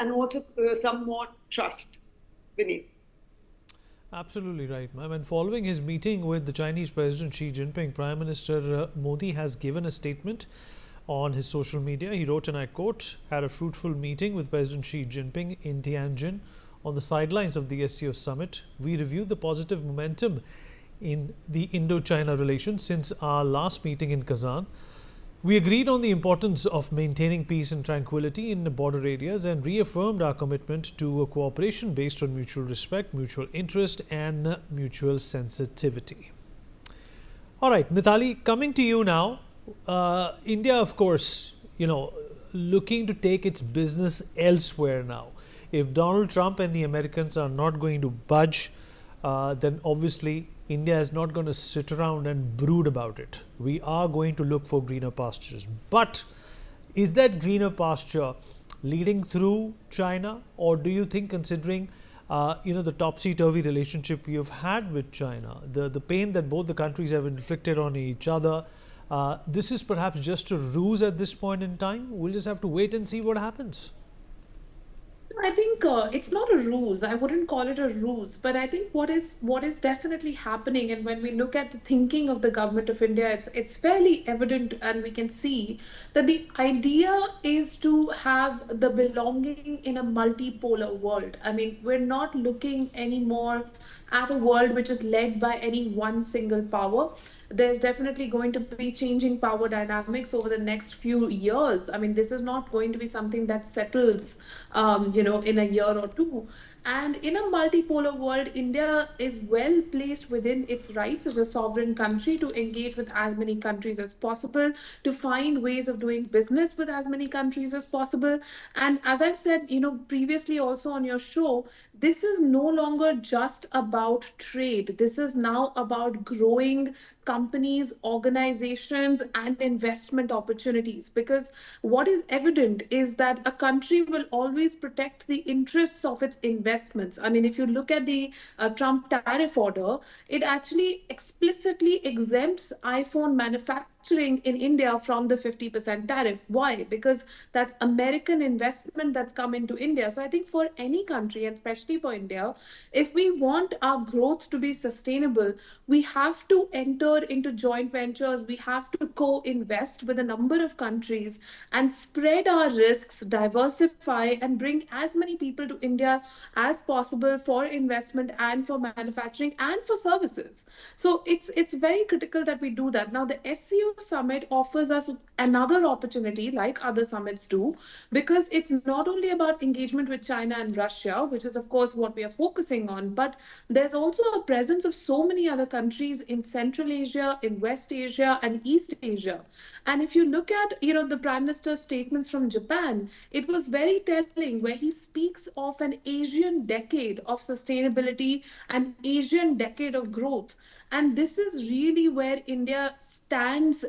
and also some more trust, Vinny. Absolutely right, ma'am. And following his meeting with the Chinese President Xi Jinping, Prime Minister Modi has given a statement on his social media. He wrote, and I quote, "Had a fruitful meeting with President Xi Jinping in Tianjin on the sidelines of the SCO Summit. We reviewed the positive momentum in the Indo-China relations since our last meeting in Kazan. We agreed on the importance of maintaining peace and tranquility in the border areas and reaffirmed our commitment to a cooperation based on mutual respect, mutual interest, and mutual sensitivity." All right, Mithali, coming to you now. India, of course, looking to take its business elsewhere now. If Donald Trump and the Americans are not going to budge, then obviously India is not going to sit around and brood about it. We are going to look for greener pastures. But is that greener pasture leading through China, or do you think, considering the topsy-turvy relationship we have had with China, the pain that both the countries have inflicted on each other, this is perhaps just a ruse at this point in time? We'll just have to wait and see what happens. I think it's not a ruse. I wouldn't call it a ruse, but I think what is definitely happening, and when we look at the thinking of the government of India, it's fairly evident, and we can see that the idea is to have the belonging in a multipolar world. I mean, we're not looking anymore at a world which is led by any one single power. There's definitely going to be changing power dynamics over the next few years. I mean, this is not going to be something that settles, in a year or two. And in a multipolar world, India is well placed within its rights as a sovereign country to engage with as many countries as possible, to find ways of doing business with as many countries as possible. And as I've said, previously also on your show, this is no longer just about trade. This is now about growing companies, organizations, and investment opportunities. Because what is evident is that a country will always protect the interests of its investments. I mean, if you look at the Trump tariff order, it actually explicitly exempts iPhone manufacturing in India from the 50% tariff. Why? Because that's American investment that's come into India. So I think for any country, and especially for India, if we want our growth to be sustainable, we have to enter into joint ventures, we have to co-invest with a number of countries and spread our risks, diversify, and bring as many people to India as possible for investment and for manufacturing and for services. So it's very critical that we do that. Now the SCO summit offers us another opportunity, like other summits do, because it's not only about engagement with China and Russia, which is of course what we are focusing on, but there's also a presence of so many other countries in Central Asia, in West Asia, and East Asia. And if you look at the Prime Minister's statements from Japan, it was very telling, where he speaks of an Asian decade of sustainability, an Asian decade of growth. And this is really where India stands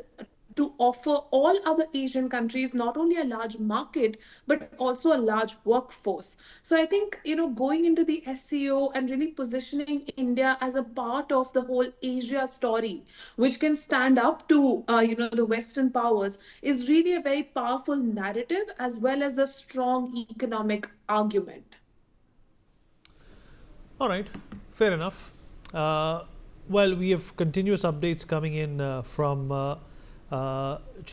to offer all other Asian countries not only a large market, but also a large workforce. So I think, going into the SCO and really positioning India as a part of the whole Asia story, which can stand up to, the Western powers, is really a very powerful narrative as well as a strong economic argument. All right, fair enough. Well, we have continuous updates coming in from